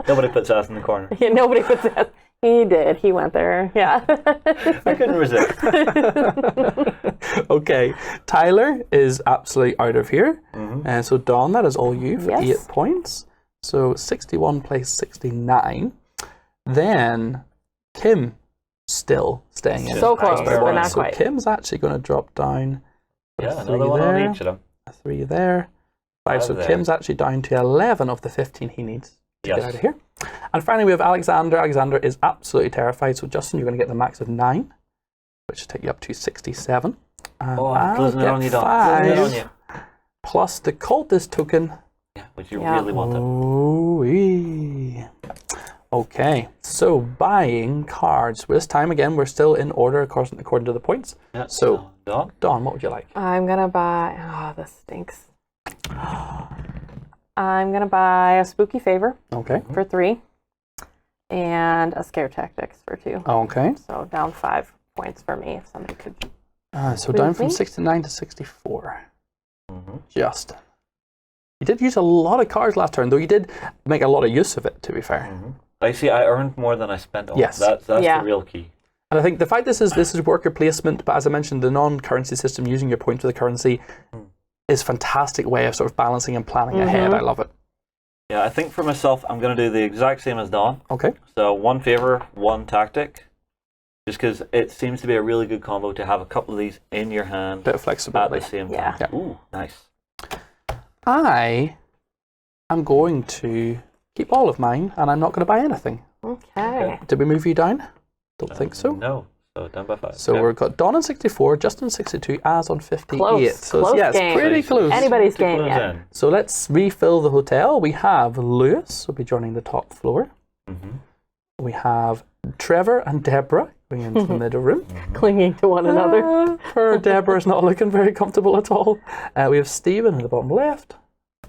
nobody puts us in the corner. Yeah, nobody puts that. He did. He went there. Yeah. I couldn't resist. Okay, Tyler is absolutely out of here. And so, Dawn, that is all you for Yes. 8 points. So 61 plays 69. Then Kim still staying in. So close, Right. but not So quite. Kim's actually going to drop down. Yeah, a 3 another one there, on each of them. a 3 there. 5. So there. Kim's actually down to 11 of the 15 he needs to Yes. get out of here. And finally, we have Alexander. Alexander is absolutely terrified. So Justin, you're going to get the max of 9, which will take you up to 67. And Oh, I'm I'll closing it get on you, Don. Closing it on 5 you. plus the cultist token. Yeah, which you Yeah. really wanted. Ooh-wee. Okay, so buying cards. This time again, we're still in order according to the points. Yeah. So, Don? Dawn, what would you like? I'm gonna buy. Oh, this stinks. I'm gonna buy a spooky favor Okay. for 3, and a scare tactics for 2. Okay. So down 5 points for me. If somebody could. So down from me? 69 to 64. Mm-hmm. Justin. You did use a lot of cards last turn, though you did make a lot of use of it, to be fair. Mm-hmm. I see. I earned more than I spent on. Yes. That's Yeah. the real key. And I think the fact this is worker placement, but as I mentioned, the non-currency system using your points for the currency is a fantastic way of sort of balancing and planning ahead. I love it. Yeah, I think for myself, I'm going to do the exact same as Don. Okay. So 1 favor, 1 tactic. Just because it seems to be a really good combo to have a couple of these in your hand Bit of at flexibility. the same Yeah. time. Ooh, nice. I am going to keep all of mine, and I'm not going to buy anything. Okay. Did we move you down? Don't think so. No. So down by 5. So Okay. we've got Don on 64, Justin 62, Az on 58. Close. So Close yeah, it's game. pretty close. Anybody's To game close yet. in. So let's refill the hotel. We have Lewis will be joining the top floor. Mhm. We have Trevor and Deborah going into the middle room. Clinging to one another. Poor Deborah's not looking very comfortable at all. We have Stephen in the bottom left,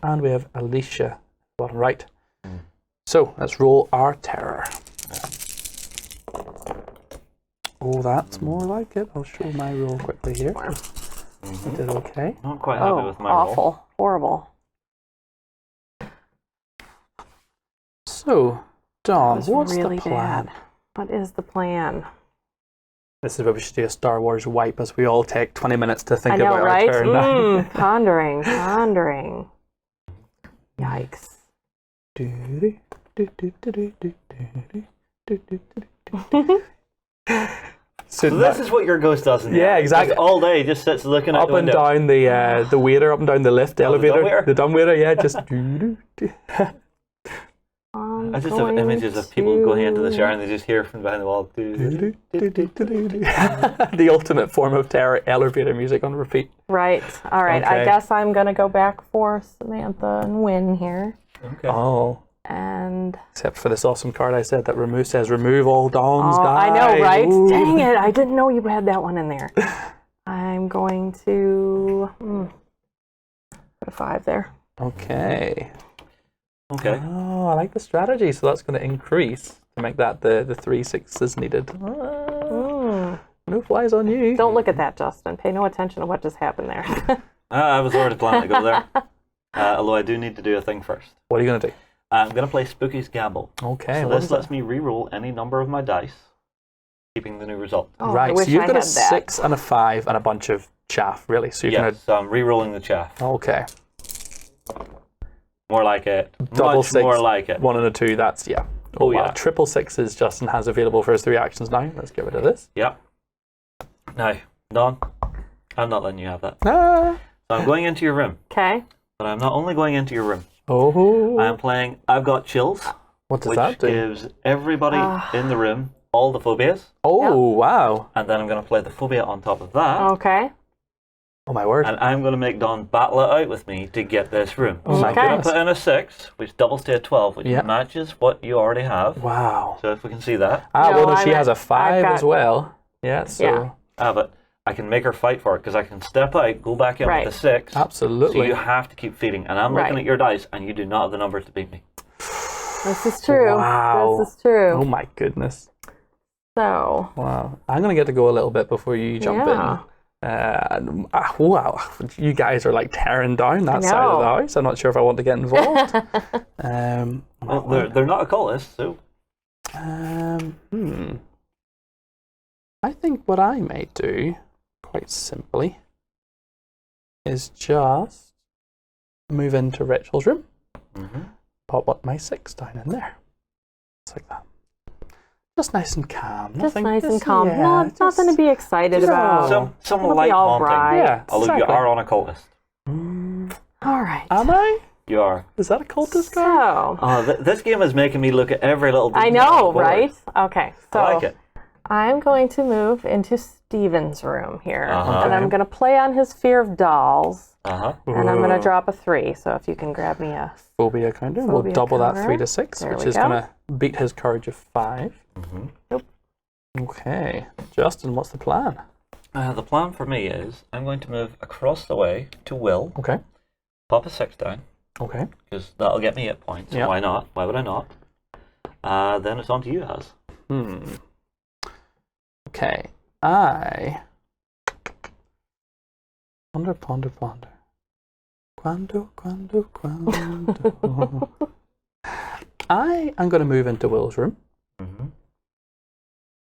and we have Alicia bottom right. So let's roll our terror. Oh, that's more like it. I'll show my roll quickly here. I did okay. Not quite happy Oh, with my roll. awful. Horrible. So, Dawn, That was what's really the plan? bad. What is the plan? This is where we should do a Star Wars wipe as we all take 20 minutes to think I know, about right? our turn. Pondering, pondering. Yikes. So This is what your ghost does in Yeah, there. exactly. Just all day, just sits looking at up the and window. down the waiter, up and down the lift, elevator, dumbwaiter? the dumbwaiter, yeah, just. I just have images of people going into the shower and they just hear from behind the wall. The ultimate form of terror, elevator music on repeat. Right. All right. Okay. I guess I'm going to go back for Samantha and win here. Okay. Oh, And except for this awesome card I said that says remove all Dawns die. I know, right? Ooh. Dang it. I didn't know you had that one in there. I'm going to put a 5 there. Okay. Okay. Oh, I like the strategy. So that's going to increase to make that the 3 6s needed. No flies on you. Don't look at that, Justin. Pay no attention to what just happened there. I was already planning to go there. Although I do need to do a thing first. What are you going to do? I'm going to play Spooky's Gamble. Okay. So what this is lets it? me re-roll any number of my dice, keeping the new result. Oh, I Right. wish So you've I got a had that. 6 and a 5 and a bunch of chaff, really. So you're Yeah, going to. so I'm re-rolling the chaff. Okay. More like it. Double Much 6. more like it. 1 and a 2. That's, yeah. Oh, wow. yeah. Triple 6s Justin has available for his 3 actions now. Let's get rid of this. Yep. Now, Don, I'm not letting you have that. Ah. So I'm going into your room. Okay. But I'm not only going into your room. Oh. I'm playing I've Got Chills, What does which that do? gives everybody in the room all the phobias. Oh, wow. And then I'm going to play the phobia on top of that. Okay. Oh, my word. And I'm going to make Don battle it out with me to get this room. Oh, my I'm going to goodness. put in a 6, which doubles to a 12, which Yeah. matches what you already have. Wow. So if we can see that. Ah, No, well, no, I'm she has a at- 5 I've as got- well. Yeah, so. Yeah. But I can make her fight for it because I can step out, go back in Right. with a 6. So Absolutely. you have to keep feeding. And I'm Right. looking at your dice, and you do not have the numbers to beat me. This is true. Wow. This is true. Oh, my goodness. So, Wow. I'm going to get to go a little bit before you jump Yeah. in. Wow. You guys are like tearing down that side of the know. house. I'm not sure if I want to get involved. Well, they're not a cultist, so I think what I may do, quite simply, is just move into Rachel's room. pop up my 6 down in there. Just like that. Just nice and calm. Just nice and calm. No, nothing to be excited about. Some It'll light be all haunting. right. Yeah, Although exactly. you are on a cultist. All right. Am I? You are. Is that a cultist card? So, Oh, this game is making me look at every little detail I on the know, board. right? Okay. So I like it. I'm going to move into Steven's room here. Uh-huh. And I'm going to play on his fear of dolls. Uh-huh. And I'm going to drop a 3. So if you can grab me a... Phobia counter. We'll Phobia double that counter. 3 to 6, There which we is go. going to beat his courage of 5. Nope. Okay. Justin, what's the plan? The plan for me is I'm going to move across the way to Will, Okay. pop a 6 down, Okay. because that'll get me 8 points. Yep. Why not? Why would I not? Then it's on to you, Haz. Okay. I... Ponder. Quando. I am going to move into Will's room.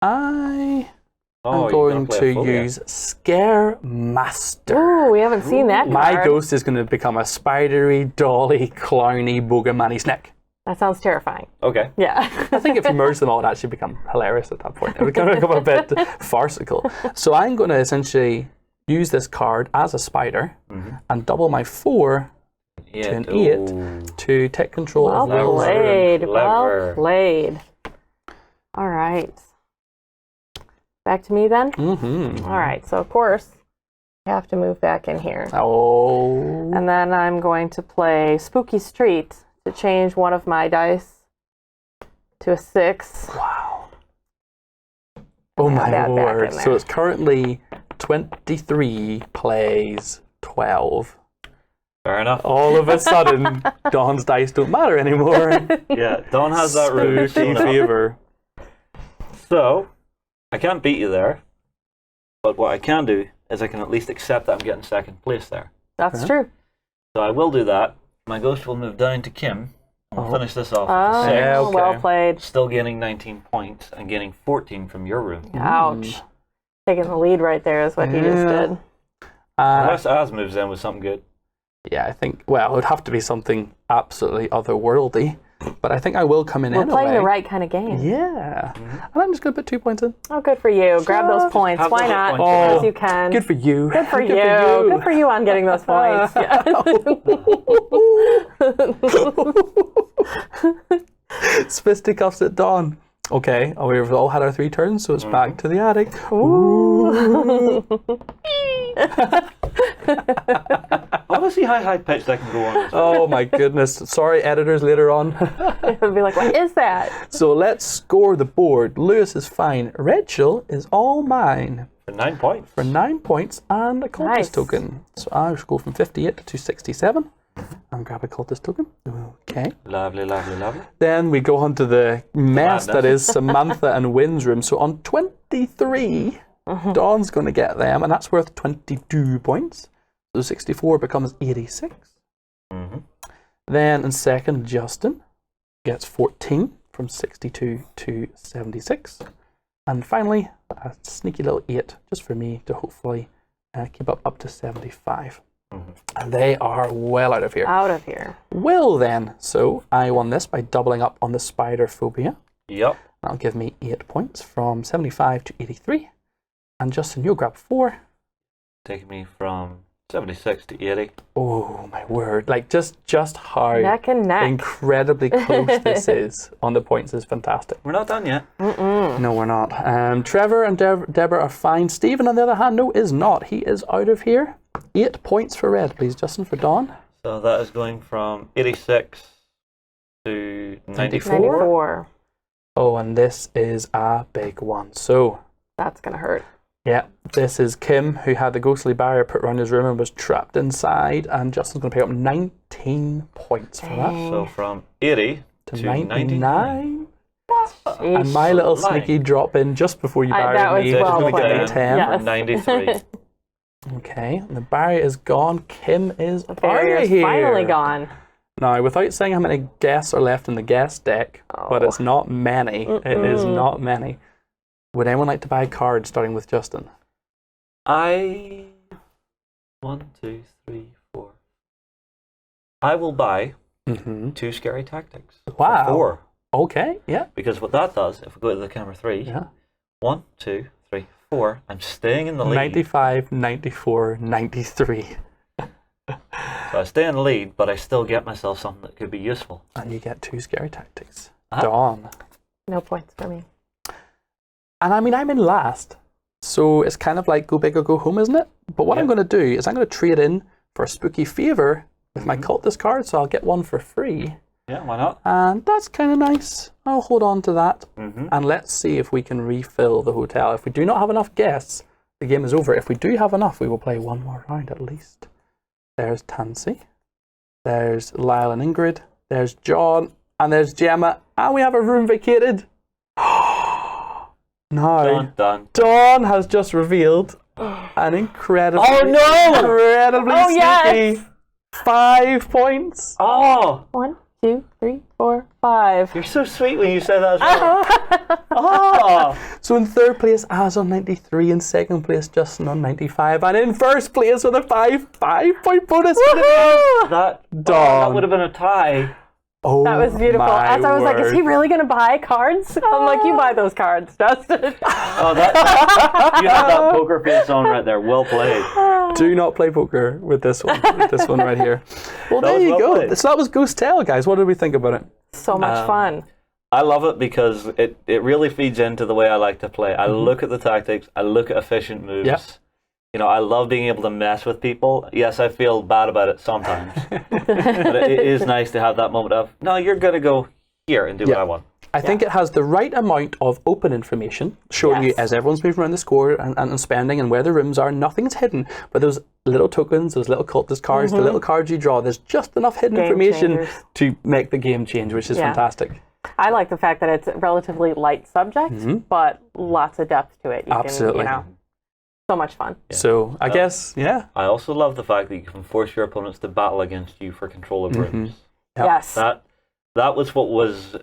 I am going to use Scare Master. Ooh, we haven't seen that My card. ghost is going to become a spidery, dolly, clowny, bogeyman-y snake. That sounds terrifying. Okay. Yeah. I think if you merge them all, it'd actually become hilarious at that point. It would kind of become a bit farcical. So I'm going to essentially use this card as a spider and double my 4 to an 8 to take control Well of Will's room. played. Well Clever. played. All right. Back to me then? Mm-hmm. All right. So, of course, I have to move back in here. Oh. And then I'm going to play Spooky Street to change one of my dice to a 6. Wow. Oh Add my that back lord. in So there. it's currently 23 plays 12. Fair enough. All of a sudden, Dawn's dice don't matter anymore. Yeah, Don has that room. Spooky fever. So, I can't beat you there, but what I can do is I can at least accept that I'm getting second place there. That's true. So I will do that. My ghost will move down to Kim, and we'll finish this off Oh, with a 6. Yeah, okay. well played. Still gaining 19 points and gaining 14 from your room. Ouch. Taking the lead right there is what he just Yeah. did. Unless Az moves in with something good. Yeah, I think, well, it would have to be something absolutely otherworldly, but I think I will come in We're anyway. playing the right kind of game. Yeah. And I'm just going to put 2 points in. Oh, good for you. Grab those points. have Why those not? points. Because Oh, you can. Good for you. Good for you. Good for you on getting those points. Yeah. Fisticuffs at dawn. Okay, we've all had our 3 turns, so it's back to the attic. I want to see how high pitched I can go on this. Oh my goodness. Sorry, editors, later on. It'll be like, what is that? So let's score the board. Lewis is fine. Rachel is all mine For 9 points. for 9 points and a cultist Nice. token. So I'll go from 58 to 67 and grab a cultist token. Okay. Lovely, lovely, lovely. Then we go on to the mess that Madness. is Samantha and Wynn's room. So on 23, Dawn's going to get them, and that's worth 22 points. So 64 becomes 86. Then in second, Justin gets 14 from 62 to 76. And finally, a sneaky little 8 just for me to hopefully keep up to 75. And they are well out of here. Out of here. Will then. So I won this by doubling up on the spider phobia. Yep. That'll give me 8 points from 75 to 83. And Justin, you'll grab 4. Taking me from 76 to 80. Oh my word. Like just how Neck and neck. incredibly close this is on the points is fantastic. We're not done yet. No, we're not. Trevor and Deborah are fine. Stephen, on the other hand, no, is not. He is out of here. 8 points for red, please, Justin, for Dawn. So that is going from 86 to 94. 94. Oh, and this is a big one. So, That's going to hurt. yeah, this is Kim, who had the ghostly barrier put around his room and was trapped inside. And Justin's going to pick up 19 points for that. So from 80 To to 99. 99. And my little Lying. sneaky drop in just before you That buried was me. well This is played. again 10. Yes. 93. Okay, and the barrier is gone. Kim is The out barrier's of here. finally gone. Now, without saying how many guests are left in the guest deck, but it's not many. It is not many. Would anyone like to buy a card starting with Justin? 1, 2, 3, 4. I will buy 2 scary tactics. Wow. 4. Okay, yeah. Because what that does, if we go to the camera 3, Yeah. 1, 2, 3, 4, I'm staying in the lead. 95, 94, 93. So I stay in the lead, but I still get myself something that could be useful. And you get 2 scary tactics. Ah. Dawn. No points for me. And I mean, I'm in last. So it's kind of like go big or go home, isn't it? But what I'm going to do is I'm going to trade in for a spooky favor with my cultist card, so I'll get one for free. Yeah, why not? And that's kind of nice. I'll hold on to that. And let's see if we can refill the hotel. If we do not have enough guests, the game is over. If we do have enough, we will play one more round at least. There's Tansy. There's Lyle and Ingrid. There's John. And there's Gemma. And we have a room vacated. Now, Dun, dun. Dawn has just revealed an incredibly, incredibly Oh, sneaky yes! 5 points. Oh! 1, 2, 3, 4, 5. You're so sweet when you say that as well. Oh! So in third place, Az on 93. In second place, Justin on 95. And in first place with a 5-point bonus. That Dawn. would have been a tie. Oh, That was beautiful. my As I was like, is he word. really going to buy cards? I'm like, you buy those cards, Justin. Oh, that you had that poker face on right there. Well played. Do not play poker with this one. With this one right here. Well, there was you well go. played. So that was Ghostel, guys. What did we think about it? So much fun. I love it because it really feeds into the way I like to play. I look at the tactics. I look at efficient moves. Yep. You know, I love being able to mess with people. Yes, I feel bad about it sometimes. But it is nice to have that moment of, no, you're going to go here and do what I want. I think it has the right amount of open information, showing you Yes. as everyone's moving around the score and spending and where the rooms are. Nothing's hidden, but those little tokens, those little cultist cards, the little cards you draw, there's just enough hidden Game information changers. to make the game change, which is Yeah. fantastic. I like the fact that it's a relatively light subject, but lots of depth to it. You Absolutely. Can, so much fun. So I guess, yeah. I also love the fact that you can force your opponents to battle against you for control of rooms. Yep. Yes. That was what was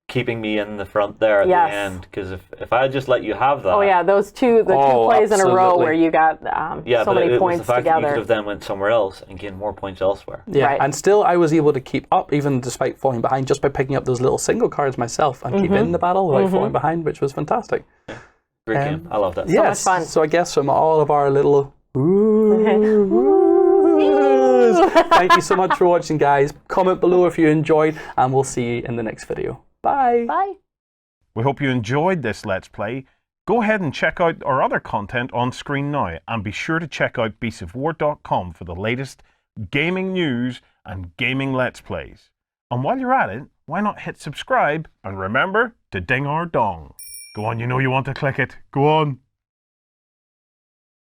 keeping me in the front there at Yes. the end. Because if I had just let you have that... Oh yeah, the two plays in a row absolutely. where you got Yeah, so but many it was points the fact that you could together. have then went somewhere else and gained more points elsewhere. Yeah, Right. and still I was able to keep up even despite falling behind just by picking up those little single cards myself and keep in the battle without falling behind, which was fantastic. Great game. I love that. Yes, much fun. so I guess from all of our little oohs, thank you so much for watching, guys. Comment below if you enjoyed, and we'll see you in the next video. Bye. Bye. We hope you enjoyed this Let's Play. Go ahead and check out our other content on screen now, and be sure to check out beastsofwar.com for the latest gaming news and gaming Let's Plays. And while you're at it, why not hit subscribe and remember to ding our dong. Go on, you know you want to click it. Go on.